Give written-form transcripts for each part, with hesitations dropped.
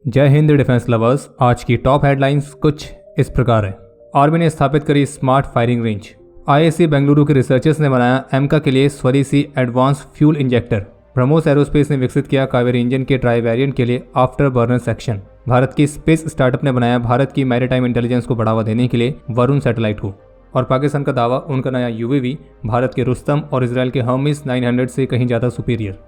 जय Hind defence lovers. आज की टॉप हेडलाइंस कुछ इस प्रकार है। आर्मी ने स्थापित करी smart firing range. IIC Bengaluru के रिसर्चर्स ने बनाया एमका के लिए स्वदेशी advance fuel injector. BrahMos aerospace ने विकसित किया कावेरी इंजन के ड्राई वेरिएंट के लिए आफ्टर बर्नर सेक्शन। भारत की स्पेस स्टार्टअप ने बनाया भारत की मैरीटाइम इंटेलिजेंस को बढ़ावा देने के लिए वरुण सैटेलाइट को। और पाकिस्तान का दावा, उनका नया यूएवी भारत के रुस्तम और इसराइल के हर्मिस 900 से कहीं ज्यादा सुपीरियर।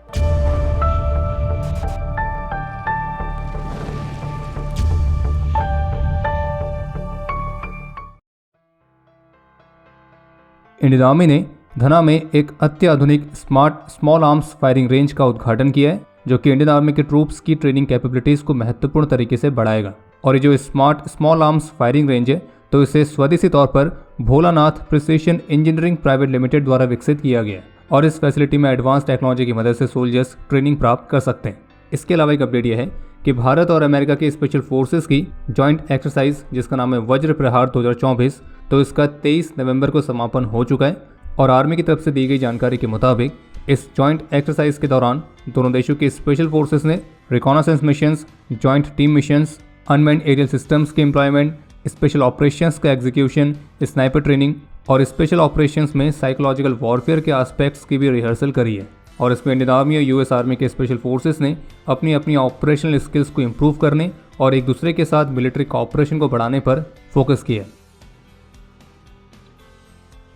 इंडियन आर्मी ने धना में एक अत्याधुनिक smart small arms firing range का उद्घाटन किया है, जो कि इंडियन आर्मी के ट्रूप्स की ट्रेनिंग कैपेबिलिटीज को महत्वपूर्ण तरीके से बढ़ाएगा। और ये जो smart small arms firing range है, तो इसे स्वदेशी तौर पर Bholanath precision engineering private limited द्वारा विकसित किया गया है। और इस फैसिलिटी में एडवांस टेक्नोलॉजी की मदद से सोल्जर्स ट्रेनिंग प्राप्त कर सकते हैं। इसके अलावा एक अपडेट यह है कि भारत और अमेरिका के स्पेशल फोर्सेस की जॉइंट एक्सरसाइज, जिसका नाम है वज्र प्रहार 2024, तो इसका 23 नवंबर को समापन हो चुका है। और आर्मी की तरफ से दी गई जानकारी के मुताबिक इस जॉइंट एक्सरसाइज के दौरान दोनों देशों के स्पेशल फोर्सेस ने reconnaissance missions, joint team missions, unmanned aerial systems के एम्प्लॉयमेंट, स्पेशल ऑपरेशंस का एग्जीक्यूशन, स्नाइपर ट्रेनिंग और स्पेशल ऑपरेशंस में साइकोलॉजिकल वॉरफेयर के एस्पेक्ट्स की भी रिहर्सल करी है। और इसमें इंडियन आर्मी और यूएस आर्मी के स्पेशल फोर्सेस ने अपनी अपनी ऑपरेशनल स्किल्स को इंप्रूव करने और एक दूसरे के साथ मिलिट्री कोऑपरेशन को बढ़ाने पर फोकस किया।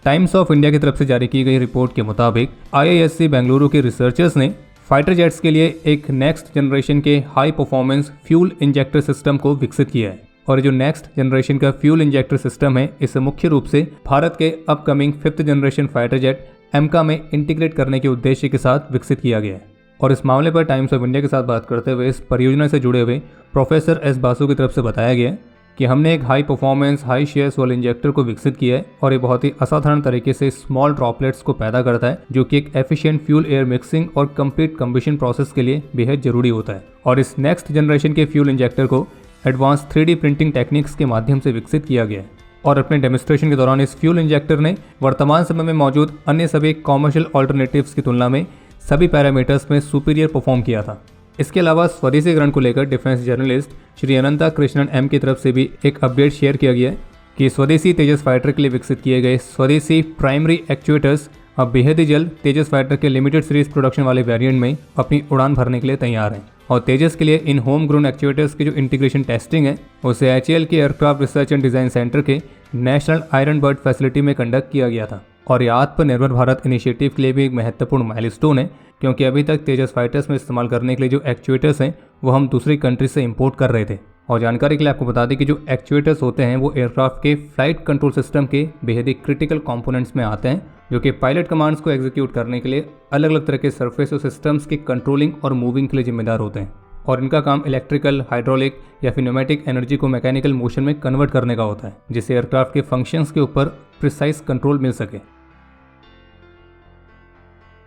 टाइम्स ऑफ इंडिया की तरफ से जारी की गई रिपोर्ट के मुताबिक आईआईएससी बेंगलुरु के रिसर्चर्स ने फाइटर जेट्स के लिए एक नेक्स्ट जनरेशन के high performance fuel injector system को विकसित किया है। और जो नेक्स्ट जनरेशन का फ्यूल इंजेक्टर सिस्टम है, इसे मुख्य रूप से भारत के upcoming 5th generation fighter jet AMCA में इंटीग्रेट करने के उद्देश्य के साथ विकसित किया गया है। और इस मामले पर टाइम्स ऑफ इंडिया के साथ बात करते हुए इस परियोजना से जुड़े हुए प्रोफेसर एस बासु की तरफ से बताया गया कि हमने एक हाई परफॉर्मेंस हाई शेयर्स वाले इंजेक्टर को विकसित किया है और ये बहुत ही असाधारण तरीके से स्मॉल ड्रॉपलेट्स को पैदा करता है, जो कि एक एफिशिएंट फ्यूल एयर मिक्सिंग और कंप्लीट कंबशन प्रोसेस के लिए बेहद जरूरी होता है। और इस नेक्स्ट जनरेशन के फ्यूल इंजेक्टर को एडवांस 3D प्रिंटिंग टेक्निक्स के माध्यम से विकसित किया गया है। और अपने डेमोन्स्ट्रेशन के दौरान इस फ्यूल इंजेक्टर ने वर्तमान समय में मौजूद अन्य सभी कॉमर्शियल ऑल्टरनेटिव्स की तुलना में सभी पैरामीटर्स में सुपीरियर परफॉर्म किया था। इसके अलावा स्वदेशीकरण को लेकर डिफेंस जर्नलिस्ट श्री अनंता कृष्णन एम की तरफ से भी एक अपडेट शेयर किया गया है कि स्वदेशी तेजस फाइटर के लिए विकसित किए गए स्वदेशी प्राइमरी एक्चुएटर्स अब बेहद ही जल्द तेजस फाइटर के लिमिटेड सीरीज प्रोडक्शन वाले वेरिएंट में अपनी उड़ान भरने के लिए तैयार हैं। और तेजस के लिए इन होम ग्रोन एक्चुएटर्स की जो इंटीग्रेशन टेस्टिंग है, उसे एचएएल के aircraft research and design centre के नेशनल आयरन बर्ड फैसिलिटी में कंडक्ट किया गया था। और ये आत्मनिर्भर भारत इनिशिएटिव के लिए भी एक महत्वपूर्ण माइलस्टोन है, क्योंकि अभी तक तेजस फाइटर्स में इस्तेमाल करने के लिए जो एक्चुएटर्स हैं वो हम दूसरी कंट्री से इंपोर्ट कर रहे थे। और जानकारी के लिए आपको बता दें कि जो एक्चुएटर्स होते हैं वो एयरक्राफ्ट के फ्लाइट कंट्रोल सिस्टम के बेहद ही क्रिटिकल कंपोनेंट्स में आते हैं, जो कि पायलट कमांड्स को एग्जीक्यूट करने के लिए अलग अलग तरह के सरफेस और सिस्टम्स की कंट्रोलिंग और मूविंग के लिए जिम्मेदार होते हैं। और इनका काम इलेक्ट्रिकल, हाइड्रोलिक या फिर न्यूमेटिक एनर्जी को मैकेनिकल मोशन में कन्वर्ट करने का होता है, जिससे एयरक्राफ्ट के फंक्शंस के ऊपर प्रिसाइज कंट्रोल मिल सके।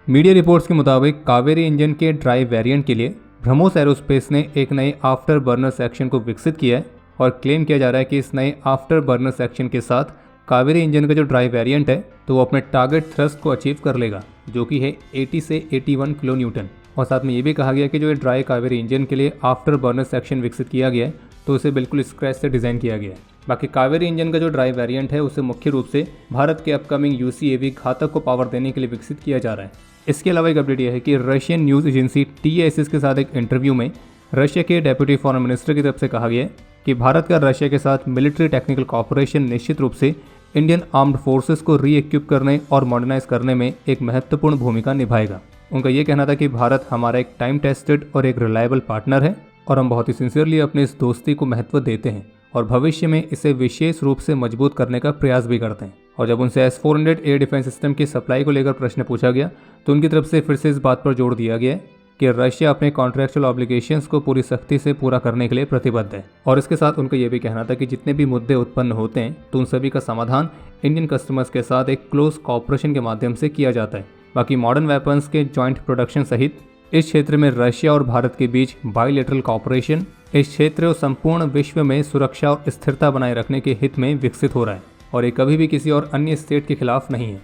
मीडिया रिपोर्ट्स के मुताबिक कावेरी इंजन के ड्राई वेरिएंट के लिए ब्रह्मोस एरोस्पेस ने एक नए आफ्टर बर्नर सेक्शन को विकसित किया है। और क्लेम किया जा रहा है कि इस नए आफ्टर बर्नर सेक्शन के साथ कावेरी इंजन का जो ड्राई वेरिएंट है, तो वो अपने टारगेट थ्रस्ट को अचीव कर लेगा, जो कि है 80 से 81 किलो न्यूटन। और साथ में ये भी कहा गया कि जो ये ड्राई कावेरी इंजन के लिए आफ्टर बर्नर सेक्शन विकसित किया गया है, तो उसे बिल्कुल स्क्रैच से डिज़ाइन किया गया है। बाकी कावेरी इंजन का जो ड्राई वेरिएंट है, उसे मुख्य रूप से भारत के अपकमिंग यूसीएवी घातक को पावर देने के लिए विकसित किया जा रहा है। इसके अलावा एक अपडेट यह है कि रशियन न्यूज़ एजेंसी TASS के साथ एक इंटरव्यू में रशिया के डेप्यूटी फॉरेन मिनिस्टर की तरफ से कहा गया है कि भारत का रशिया के साथ मिलिट्री टेक्निकल कॉपरेशन निश्चित रूप से इंडियन आर्म्ड फोर्सेस को रीइक्विप करने और मॉडर्नाइज करने में एक महत्वपूर्ण भूमिका निभाएगा। उनका ये कहना था कि भारत हमारा एक टाइम टेस्टेड और एक रिलायबल पार्टनर है और हम बहुत ही सिंसियरली अपने इस दोस्ती को महत्व देते हैं और भविष्य में इसे विशेष रूप से मजबूत करने का प्रयास भी करते हैं। और जब उनसे S-400 एयर डिफेंस सिस्टम की सप्लाई को लेकर प्रश्न पूछा गया, तो उनकी तरफ से फिर से इस बात पर जोर दिया गया कि रशिया अपने कॉन्ट्रैक्चुअल ऑब्लिगेशंस को पूरी सख्ती से पूरा करने के लिए प्रतिबद्ध है। और इसके साथ उनका यह भी कहना था कि जितने भी मुद्दे उत्पन्न होते हैं, तो उन सभी का समाधान इंडियन कस्टमर्स के साथ एक क्लोज कॉपरेशन के माध्यम से किया जाता है। बाकी मॉडर्न वेपन्स के जॉइंट प्रोडक्शन सहित इस क्षेत्र में रशिया और भारत के बीच बायलैटरल कॉपरेशन इस क्षेत्र और संपूर्ण विश्व में सुरक्षा और स्थिरता बनाए रखने के हित में विकसित हो रहा है और ये कभी भी किसी और अन्य स्टेट के खिलाफ नहीं है।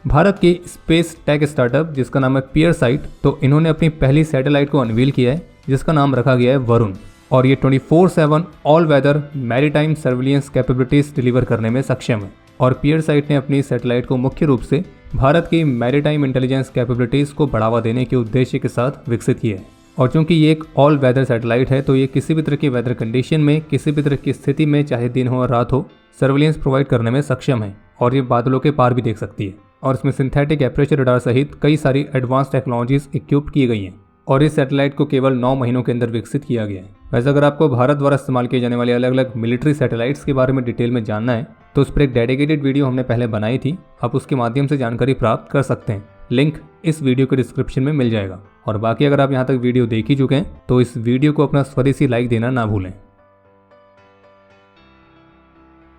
भारत की स्पेस टेक स्टार्टअप जिसका नाम है पियरसाइट, तो इन्होंने अपनी पहली सैटेलाइट को अनवील किया है जिसका नाम रखा गया है वरुण, और ये 24/7 all weather maritime surveillance capabilities deliver करने में सक्षम है। और पियरसाइट ने अपनी सैटेलाइट को मुख्य रूप से भारत की मैरीटाइम इंटेलिजेंस कैपेबिलिटीज को बढ़ावा देने के उद्देश्य के साथ विकसित किया है। और चूंकि ये एक ऑल वेदर सैटेलाइट है तो ये किसी भी तरह की वेदर कंडीशन में, किसी भी तरह की स्थिति में, चाहे दिन हो या रात हो, सर्विलियंस प्रोवाइड करने में सक्षम है और ये बादलों के पार भी देख सकती है। और इसमें सिंथेटिक एपरेचर रडार सहित कई सारी एडवांस टेक्नोलॉजीज इक्विप्ड की गई हैं और इस सैटेलाइट को केवल 9 महीनों के अंदर विकसित किया गया है। वैसे अगर आपको भारत द्वारा इस्तेमाल किए जाने वाले अलग अलग मिलिट्री सैटेलाइट्स के बारे में डिटेल में जानना है तो उस पर एक डेडिकेटेड वीडियो हमने पहले बनाई थी, आप उसके माध्यम से जानकारी प्राप्त कर सकते हैं। लिंक इस वीडियो के डिस्क्रिप्शन में मिल जाएगा। और बाकी अगर आप यहाँ तक वीडियो देख ही चुके हैं तो इस वीडियो को अपना स्वदेशी लाइक देना ना भूलें।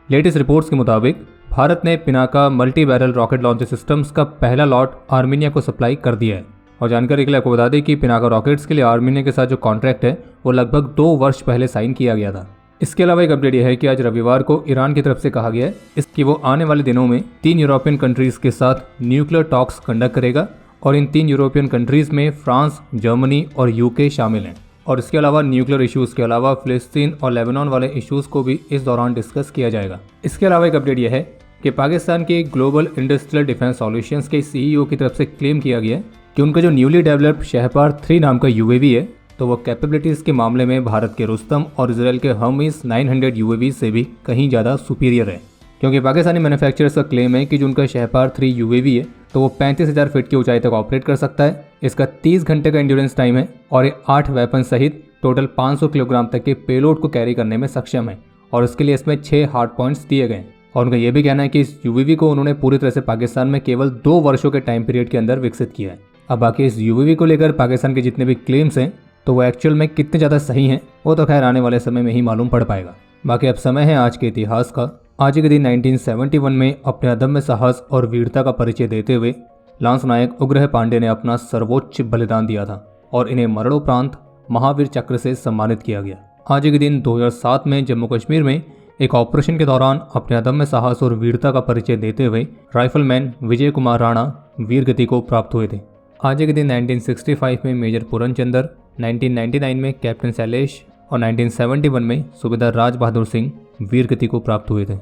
लेटेस्ट रिपोर्ट्स के मुताबिक भारत ने Pinaka multi barrel rocket launcher systems का पहला लॉट आर्मीनिया को सप्लाई कर दिया है। और जानकारी के लिए आपको बता दें कि पिनाका रॉकेट्स के लिए आर्मीनिया के साथ जो कॉन्ट्रैक्ट है वो लगभग 2 वर्ष पहले साइन किया गया था। इसके अलावा एक अपडेट यह है कि आज रविवार को ईरान की तरफ से कहा गया है कि वो आने वाले दिनों में 3 यूरोपियन कंट्रीज के साथ न्यूक्लियर टॉक्स कंडक्ट करेगा और इन 3 यूरोपियन कंट्रीज में फ्रांस, जर्मनी और यूके शामिल हैं। और इसके अलावा न्यूक्लियर इश्यूज के अलावा फिलिस्तीन और लेबनान वाले इश्यूज को भी इस दौरान डिस्कस किया जाएगा। इसके अलावा एक अपडेट यह है कि पाकिस्तान के ग्लोबल इंडस्ट्रियल डिफेंस सॉल्यूशंस के CEO की तरफ से क्लेम किया गया है कि उनका जो न्यूली डेवलप्ड शहपार 3 नाम का UAV है तो वो कैपेबिलिटीज़ के मामले में भारत के रुस्तम और इजराइल के हर्मीस 900 UAV से भी कहीं ज़्यादा सुपीरियर है। क्योंकि पाकिस्तानी मैन्युफैक्चरर्स का क्लेम है कि जो उनका शहपार 3 UAV है तो वो 35,000 फीट की ऊंचाई तक ऑपरेट कर सकता है। इसका 30 घंटे का एंड्योरेंस टाइम है और ये 8 वेपन सहित टोटल 500 किलोग्राम तक के पेलोड को कैरी करने में सक्षम है। और इसके लिए इसमें 6 हार्ड पॉइंट्स दिए गए। और उनका यह भी कहना है कि इस UAV को उन्होंने पूरी तरह से पाकिस्तान में केवल 2 वर्षों के टाइम पीरियड के अंदर विकसित किया है। अब बाकी इस UAV को लेकर पाकिस्तान के जितने भी क्लेम्स हैं तो वो एक्चुअल में कितने ज़्यादा सही हैं वो तो खैर आने वाले समय में ही मालूम पड़ पाएगा। बाकी अब समय है आज के इतिहास का। आज के दिन 1971 में अपने अदम्य साहस और वीरता का परिचय देते हुए लांस नायक उग्रह पांडे ने अपना सर्वोच्च बलिदान दिया था और इन्हें मरणोपरांत महावीर चक्र से सम्मानित किया गया। आज के दिन 2007 में जम्मू कश्मीर में एक ऑपरेशन के दौरान अपने अदम्य साहस और वीरता का परिचय देते हुए राइफलमैन विजय कुमार राणा वीर गति को प्राप्त हुए थे। आज के दिन 1965 में मेजर पूरनचंद्र, 1999 में कैप्टन शैलेश और 1971 में सूबेदार राज बहादुर सिंह वीर गति को प्राप्त हुए थे।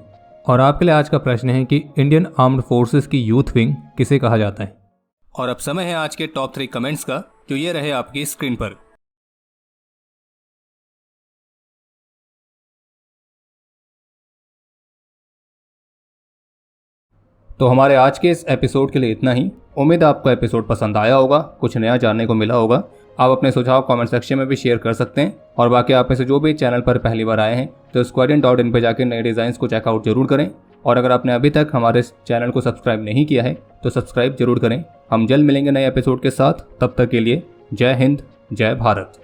और आपके लिए आज का प्रश्न है कि इंडियन आर्म्ड फोर्सेस की यूथ विंग किसे कहा जाता है। और अब समय है आज के टॉप 3 कमेंट्स का जो ये रहे आपकी स्क्रीन पर। तो हमारे आज के इस एपिसोड के लिए इतना ही। उम्मीद है आपको एपिसोड पसंद आया होगा, कुछ नया जानने को मिला होगा। आप अपने सुझाव कमेंट सेक्शन में भी शेयर कर सकते हैं। और बाकी आप में से जो भी चैनल पर पहली बार आए हैं तो squadron.in पे जाकर नए डिज़ाइंस को चेकआउट जरूर करें। और अगर आपने अभी तक हमारे चैनल को सब्सक्राइब नहीं किया है तो सब्सक्राइब जरूर करें। हम जल्द मिलेंगे नए एपिसोड के साथ, तब तक के लिए जय हिंद, जय भारत।